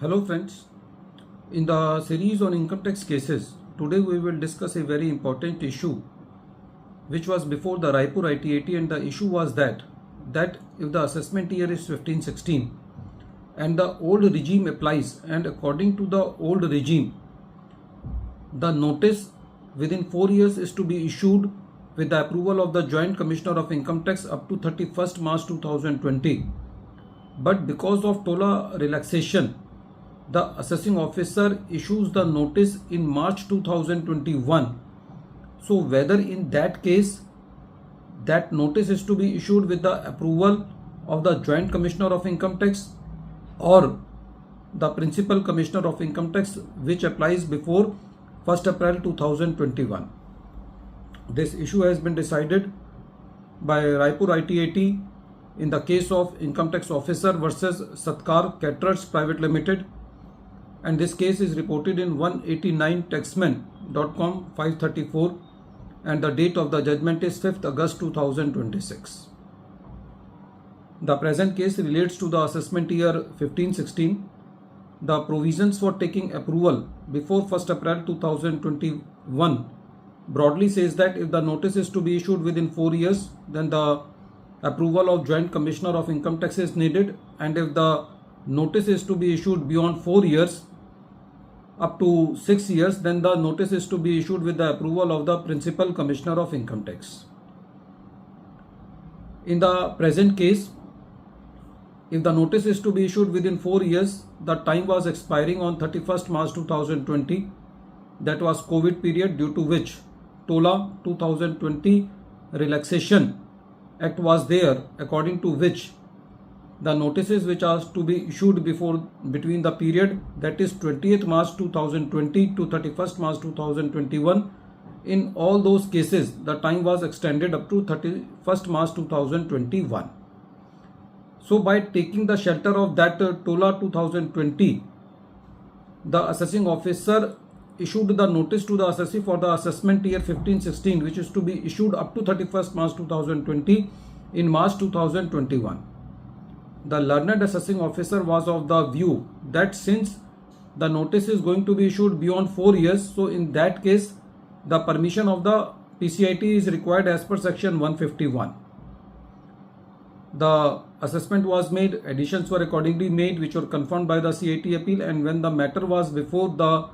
Hello friends, in the series on income tax cases, today we will discuss a very important issue which was before the Raipur ITAT, and the issue was that if the assessment year is 15-16 and the old regime applies, and according to the old regime the notice within 4 years is to be issued with the approval of the Joint Commissioner of Income Tax up to 31st March 2020. But because of TOLA relaxation, the assessing officer issues the notice in March 2021. So whether in that case that notice is to be issued with the approval of the Joint Commissioner of Income Tax or the Principal Commissioner of Income Tax, which applies before 1st April 2021. This issue has been decided by Raipur ITAT in the case of Income Tax Officer versus Satkar Caterers Private Limited, and this case is reported in 189 taxman.com 534, and the date of the judgment is 5th August 2026. The present case relates to the assessment year 15-16. The provisions for taking approval before 1st April 2021 broadly says that if the notice is to be issued within 4 years, then the approval of Joint Commissioner of Income Tax is needed, and if the notice is to be issued beyond 4 years up to 6 years, then the notice is to be issued with the approval of the Principal Commissioner of Income Tax. In the present case, if the notice is to be issued within 4 years, the time was expiring on 31st March 2020. That was COVID period, due to which TOLA 2020 relaxation act was there, according to which the notices which are to be issued between the period, that is 20th March 2020 to 31st March 2021, in all those cases the time was extended up to 31st March 2021. So by taking the shelter of that TOLA 2020, the assessing officer issued the notice to the assessee for the assessment year 15-16, which is to be issued up to 31st March 2020 in March 2021. The learned assessing officer was of the view that since the notice is going to be issued beyond 4 years, so in that case the permission of the PCIT is required as per section 151. The assessment was made, additions were accordingly made, which were confirmed by the CIT appeal, and when the matter was before the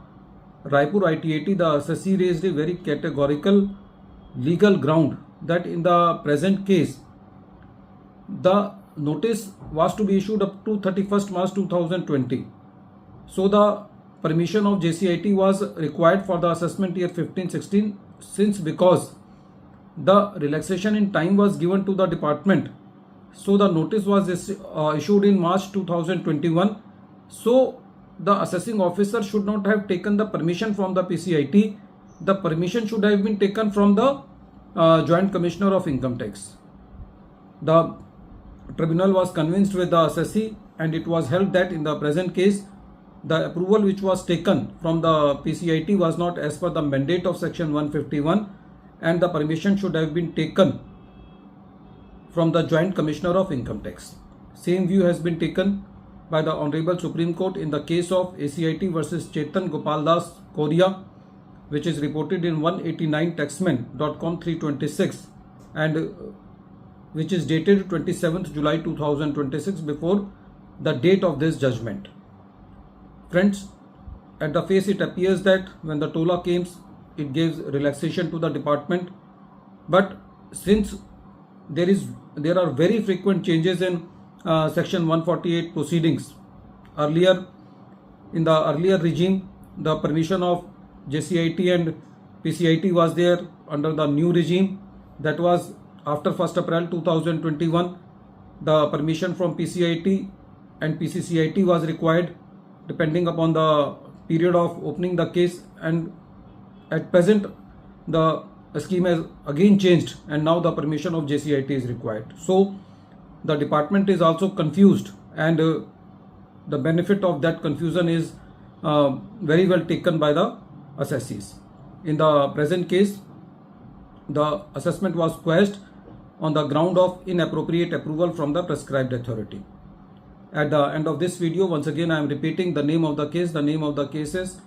Raipur ITAT, the assessee raised a very categorical legal ground that in the present case the notice was to be issued up to 31st March 2020. So the permission of JCIT was required for the assessment year 15-16, since because the relaxation in time was given to the department. So the notice was issued in March 2021. So the assessing officer should not have taken the permission from the PCIT. The permission should have been taken from the Joint Commissioner of Income Tax. The tribunal was convinced with the assessee, and it was held that in the present case the approval which was taken from the PCIT was not as per the mandate of section 151, and the permission should have been taken from the Joint Commissioner of Income Tax. Same view has been taken by the Honorable Supreme Court in the case of ACIT versus Chetan Gopal Das Korea, which is reported in 189 taxman.com 326, and which is dated 27th July 2026, before the date of this judgment. Friends, at the face it appears that when the TOLA came, it gives relaxation to the department, but since there are very frequent changes in section 148 proceedings. Earlier, in the earlier regime, the permission of JCIT and PCIT was there. Under the new regime, that was after 1st April 2021, the permission from PCIT and PCCIT was required depending upon the period of opening the case, and at present the scheme has again changed, and now the permission of JCIT is required. So the department is also confused, and the benefit of that confusion is very well taken by the assessees. In the present case, the assessment was quashed on the ground of inappropriate approval from the prescribed authority. at the end of this video. Once again, I am repeating the name of the case. The name of the case is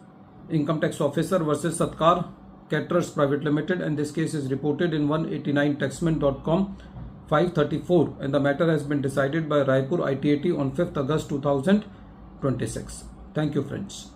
Income Tax Officer versus Satkar Caterers Private Limited, and this case is reported in 189taxman.com 534, and the matter has been decided by Raipur ITAT on 5th August 2026. Thank you, friends.